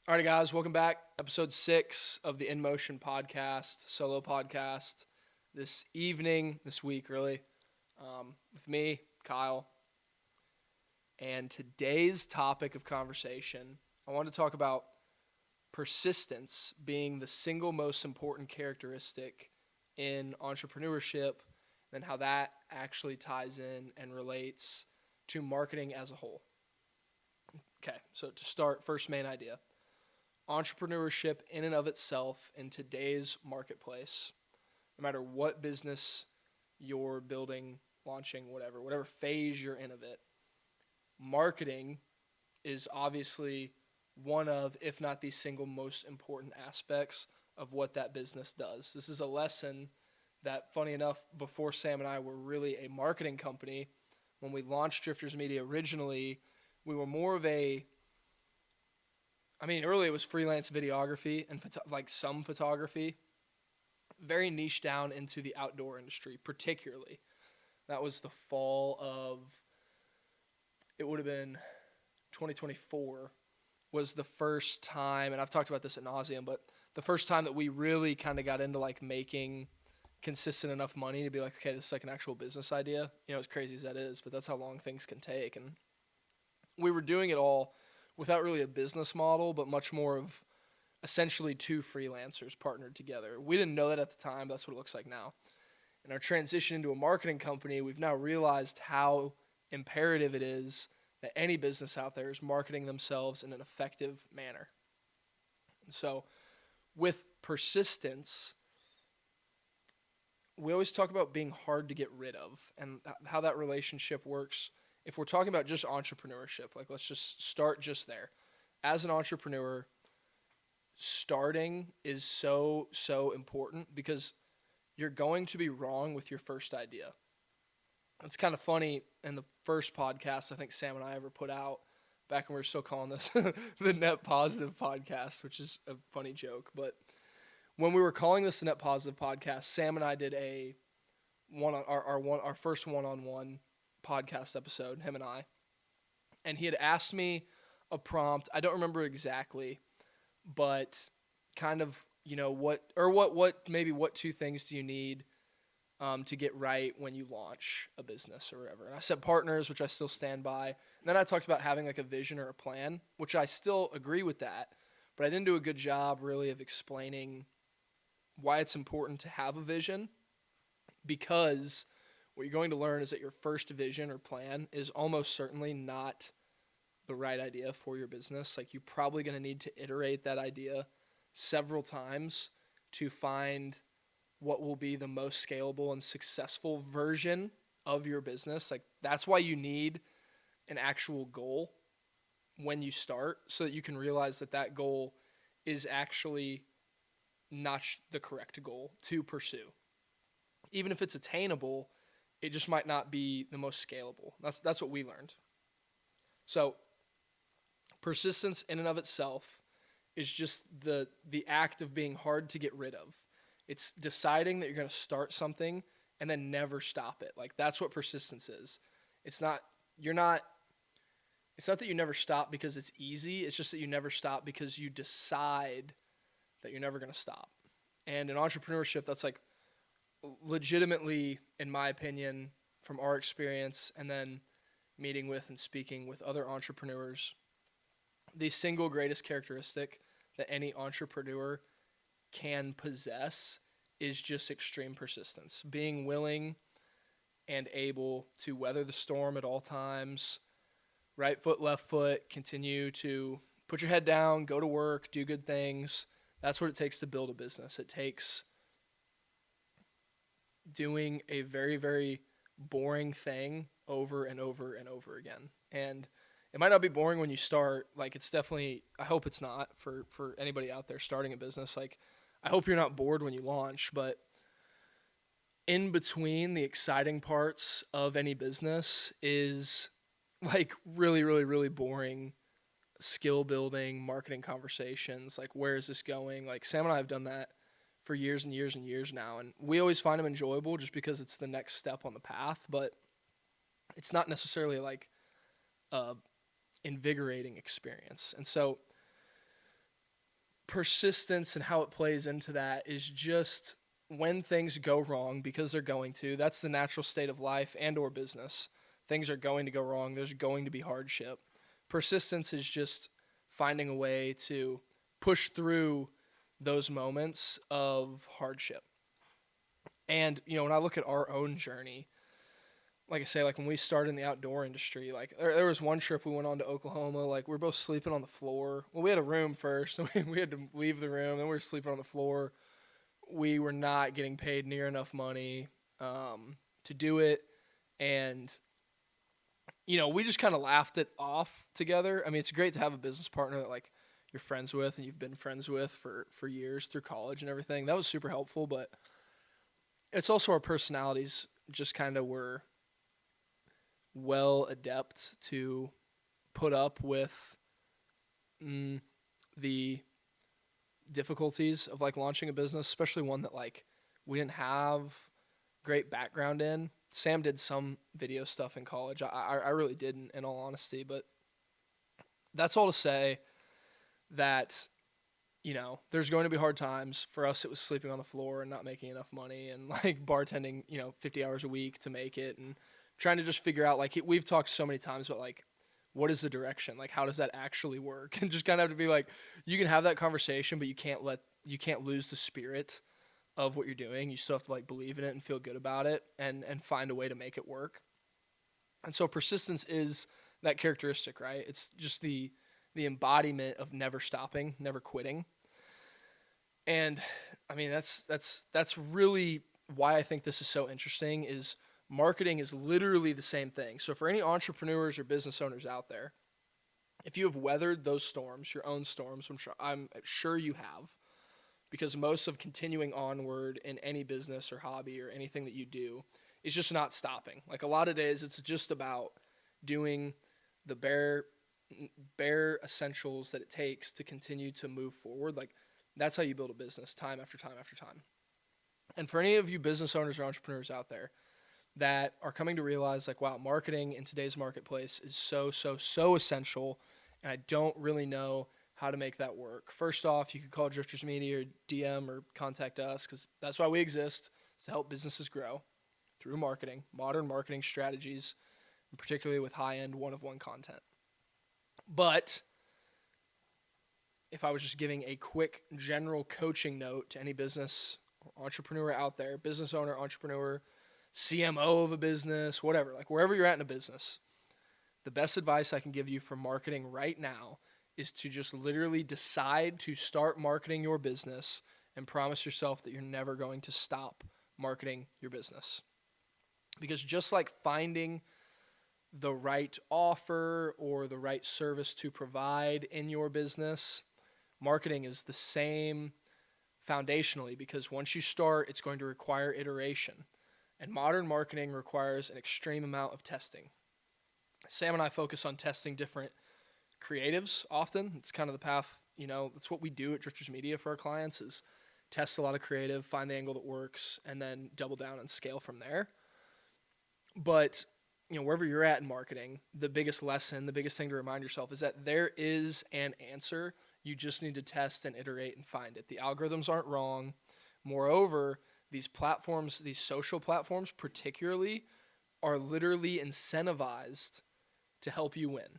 All right, guys, welcome back. Episode 6 of the In Motion podcast, solo podcast. This week, really, with me, Kyle. And today's topic of conversation, I want to talk about persistence being the single most important characteristic in entrepreneurship, and how that actually ties in and relates to marketing as a whole. Okay, so to start, first main idea. Entrepreneurship in and of itself in today's marketplace, no matter what business you're building, launching, whatever phase you're in of it, marketing is obviously one of, if not the single most important aspects of what that business does. This is a lesson that, funny enough, before Sam and I were really a marketing company, when we launched Drifters Media originally, we were more of early it was freelance videography and some photography, very niche down into the outdoor industry, particularly. That was the fall of, it would have been 2024 was the first time, and I've talked about this ad nauseum, but the first time that we really kind of got into making consistent enough money to be like, okay, this is an actual business idea. As crazy as that is, but that's how long things can take. And we were doing it all without really a business model, but much more of essentially two freelancers partnered together. We didn't know that at the time, but that's what it looks like now. In our transition into a marketing company, we've now realized how imperative it is that any business out there is marketing themselves in an effective manner. And so with persistence, we always talk about being hard to get rid of and how that relationship works. If we're talking about just entrepreneurship, let's just start just there. As an entrepreneur, starting is so important because you're going to be wrong with your first idea. It's kind of funny, in the first podcast I think Sam and I ever put out, back when we were still calling this the Net Positive Podcast, which is a funny joke, but when we were calling this the Net Positive Podcast, Sam and I did our first one-on-one podcast episode, him and I, and he had asked me a prompt. I don't remember exactly, but kind of, what two things do you need to get right when you launch a business or whatever. And I said partners, which I still stand by. And then I talked about having a vision or a plan, which I still agree with that, but I didn't do a good job really of explaining why it's important to have a vision, because what you're going to learn is that your first vision or plan is almost certainly not the right idea for your business. You're probably going to need to iterate that idea several times to find what will be the most scalable and successful version of your business. That's why you need an actual goal when you start, so that you can realize that goal is actually not the correct goal to pursue. Even if it's attainable, it just might not be the most scalable. That's what we learned. So persistence in and of itself is just the act of being hard to get rid of. It's deciding that you're going to start something and then never stop it. That's what persistence is. It's not that you never stop because it's easy. It's just that you never stop because you decide that you're never going to stop. And in entrepreneurship, that's legitimately, in my opinion, from our experience and then meeting with and speaking with other entrepreneurs, the single greatest characteristic that any entrepreneur can possess is just extreme persistence. Being willing and able to weather the storm at all times, right foot, left foot, continue to put your head down, go to work, do good things. That's what it takes to build a business. It takes doing a very, very boring thing over and over and over again. And it might not be boring when you start. It's definitely, I hope it's not for anybody out there starting a business. I hope you're not bored when you launch, but in between the exciting parts of any business is really, really, really boring skill building, marketing conversations. Where is this going? Sam and I have done that for years and years and years now, and we always find them enjoyable just because it's the next step on the path, but it's not necessarily a invigorating experience. And so persistence and how it plays into that is just when things go wrong, because they're going to. That's the natural state of life and or business. Things are going to go wrong. There's going to be hardship. Persistence is just finding a way to push through those moments of hardship. And, when I look at our own journey, like I say, like when we started in the outdoor industry, like there was one trip we went on to Oklahoma, like we were both sleeping on the floor. Well, we had a room first, so we had to leave the room, then we were sleeping on the floor. We were not getting paid near enough money to do it. And, we just kind of laughed it off together. I mean, it's great to have a business partner that like you're friends with and you've been friends with for years through college and everything. That was super helpful, but it's also our personalities just kind of were well adept to put up with the difficulties of like launching a business, especially one that like we didn't have great background in. Sam did some video stuff in college. I really didn't, in all honesty, but that's all to say that, there's going to be hard times. For us, it was sleeping on the floor and not making enough money and like bartending, 50 hours a week to make it and trying to just figure out, like, we've talked so many times about like, what is the direction? Like, how does that actually work? And just kind of have to be like, you can have that conversation, but you can't lose the spirit of what you're doing. You still have to like believe in it and feel good about it and find a way to make it work. And so persistence is that characteristic, right? It's just the embodiment of never stopping, never quitting. And I mean, that's really why I think this is so interesting is marketing is literally the same thing. So for any entrepreneurs or business owners out there, if you have weathered those storms, your own storms, I'm sure you have, because most of continuing onward in any business or hobby or anything that you do is just not stopping. Like a lot of days, it's just about doing the bare essentials that it takes to continue to move forward. Like that's how you build a business time after time after time. And for any of you business owners or entrepreneurs out there that are coming to realize like, wow, marketing in today's marketplace is so essential, and I don't really know how to make that work. First off, you could call Drifters Media or DM or contact us, because that's why we exist, is to help businesses grow through marketing, modern marketing strategies, and particularly with high-end one-of-one content. But if I was just giving a quick general coaching note to any business or entrepreneur out there, business owner, entrepreneur, CMO of a business, whatever, like wherever you're at in a business, the best advice I can give you for marketing right now is to just literally decide to start marketing your business and promise yourself that you're never going to stop marketing your business. Because just like finding the right offer or the right service to provide in your business, marketing is the same foundationally, because once you start, it's going to require iteration. And modern marketing requires an extreme amount of testing. Sam and I focus on testing different creatives often. It's kind of the path, that's what we do at Drifters Media for our clients, is test a lot of creative, find the angle that works, and then double down and scale from there. But, wherever you're at in marketing, the biggest lesson, the biggest thing to remind yourself is that there is an answer. You just need to test and iterate and find it. The algorithms aren't wrong. Moreover, these platforms, these social platforms particularly, are literally incentivized to help you win.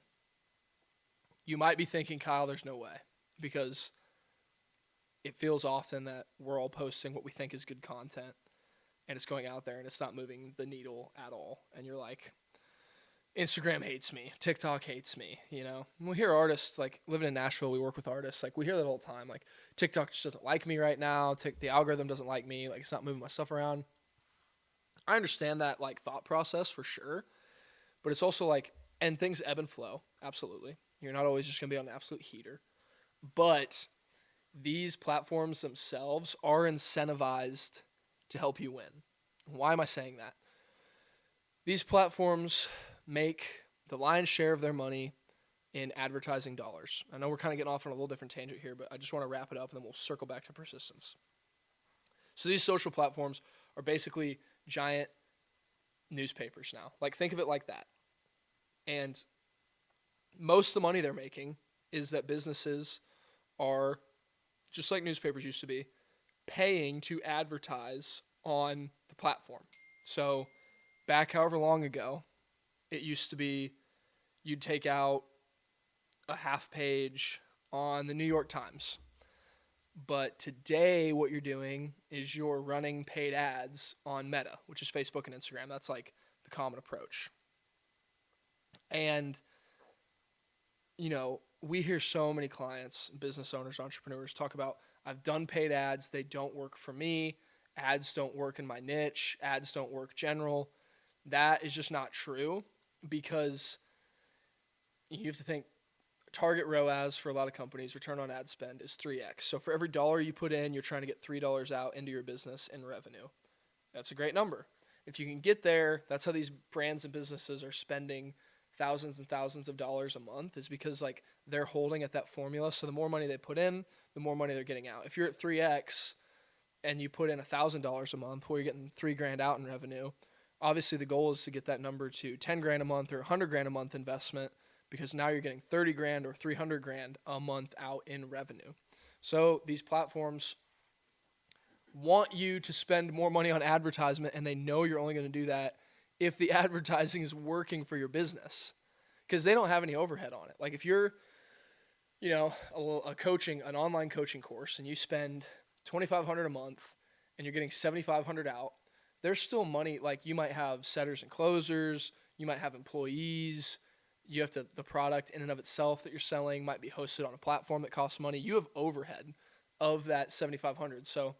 You might be thinking, Kyle, there's no way, because it feels often that we're all posting what we think is good content, and it's going out there and it's not moving the needle at all. And you're like, Instagram hates me, TikTok hates me, We hear artists, like living in Nashville, we work with artists, like we hear that all the time, like TikTok just doesn't like me right now, the algorithm doesn't like me, like it's not moving my stuff around. I understand that like thought process for sure, but it's also like, and things ebb and flow, absolutely. You're not always just going to be on an absolute heater, but these platforms themselves are incentivized to help you win. Why am I saying that? These platforms make the lion's share of their money in advertising dollars. I know we're kind of getting off on a little different tangent here, but I just want to wrap it up and then we'll circle back to persistence. So these social platforms are basically giant newspapers now. Like think of it like that. And most of the money they're making is that businesses are just like newspapers used to be, paying to advertise on the platform. So back however long ago, it used to be you'd take out a half page on the New York Times. But today, what you're doing is you're running paid ads on Meta, which is Facebook and Instagram. That's like the common approach. And, we hear so many clients, business owners, entrepreneurs talk about, I've done paid ads. They don't work for me. Ads don't work in my niche. Ads don't work general. That is just not true, because you have to think target ROAS for a lot of companies, return on ad spend, is 3x. So for every dollar you put in, you're trying to get $3 out into your business in revenue. That's a great number. If you can get there, that's how these brands and businesses are spending thousands and thousands of dollars a month, is because like they're holding at that formula. So the more money they put in, the more money they're getting out. If you're at 3x and you put in $1,000 a month, where you're getting $3,000 out in revenue, obviously the goal is to get that number to $10,000 a month or $100,000 a month investment, because now you're getting $30,000 or $300,000 a month out in revenue. So these platforms want you to spend more money on advertisement, and they know you're only going to do that if the advertising is working for your business, because they don't have any overhead on it. Like if you're, an online coaching course, and you spend $2,500 a month and you're getting $7,500 out, there's still money. Like you might have setters and closers, you might have employees, the product in and of itself that you're selling might be hosted on a platform that costs money. You have overhead of that $7,500. So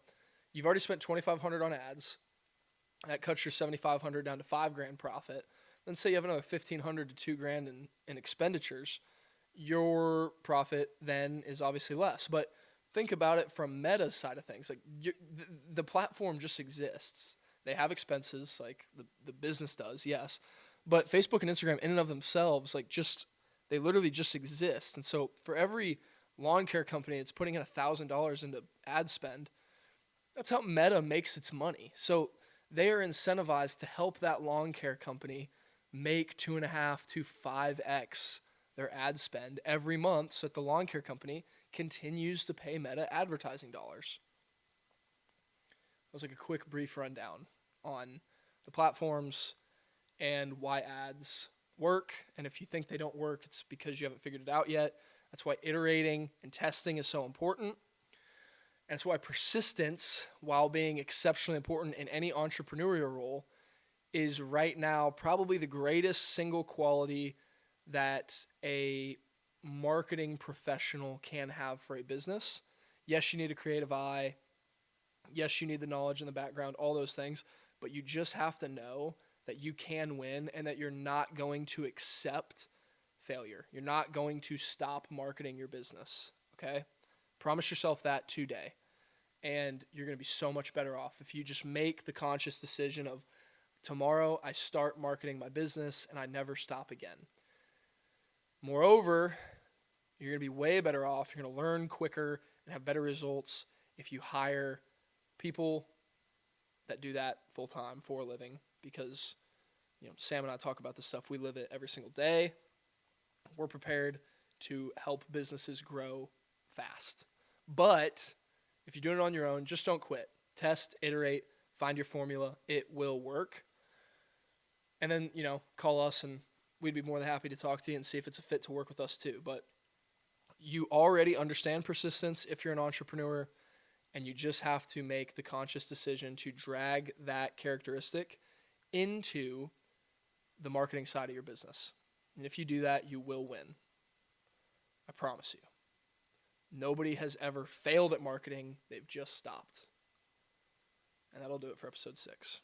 you've already spent $2,500 on ads. That cuts your $7,500 down to $5,000 profit. Then say you have another $1,500 to $2,000 in expenditures. Your profit then is obviously less. But think about it from Meta's side of things. Like the platform just exists. They have expenses, like the business does, yes. But Facebook and Instagram in and of themselves, they literally just exist. And so for every lawn care company that's putting in $1,000 into ad spend, that's how Meta makes its money. So they are incentivized to help that lawn care company make 2.5 to 5x their ad spend every month, so that the lawn care company continues to pay Meta advertising dollars. That was like a quick, brief rundown on the platforms and why ads work. And if you think they don't work, it's because you haven't figured it out yet. That's why iterating and testing is so important. And that's why persistence, while being exceptionally important in any entrepreneurial role, is right now probably the greatest single quality that a marketing professional can have for a business. Yes, you need a creative eye. Yes, you need the knowledge and the background, all those things. But you just have to know that you can win, and that you're not going to accept failure. You're not going to stop marketing your business, okay? Promise yourself that today. And you're going to be so much better off if you just make the conscious decision of, tomorrow I start marketing my business and I never stop again. Moreover, you're going to be way better off. You're going to learn quicker and have better results if you hire people that do that full time for a living, because Sam and I talk about this stuff. We live it every single day. We're prepared to help businesses grow fast. But if you're doing it on your own, just don't quit. Test, iterate, find your formula. It will work. And then, call us, and we'd be more than happy to talk to you and see if it's a fit to work with us too. But you already understand persistence if you're an entrepreneur, and you just have to make the conscious decision to drag that characteristic into the marketing side of your business. And if you do that, you will win. I promise you. Nobody has ever failed at marketing. They've just stopped. And that'll do it for episode 6.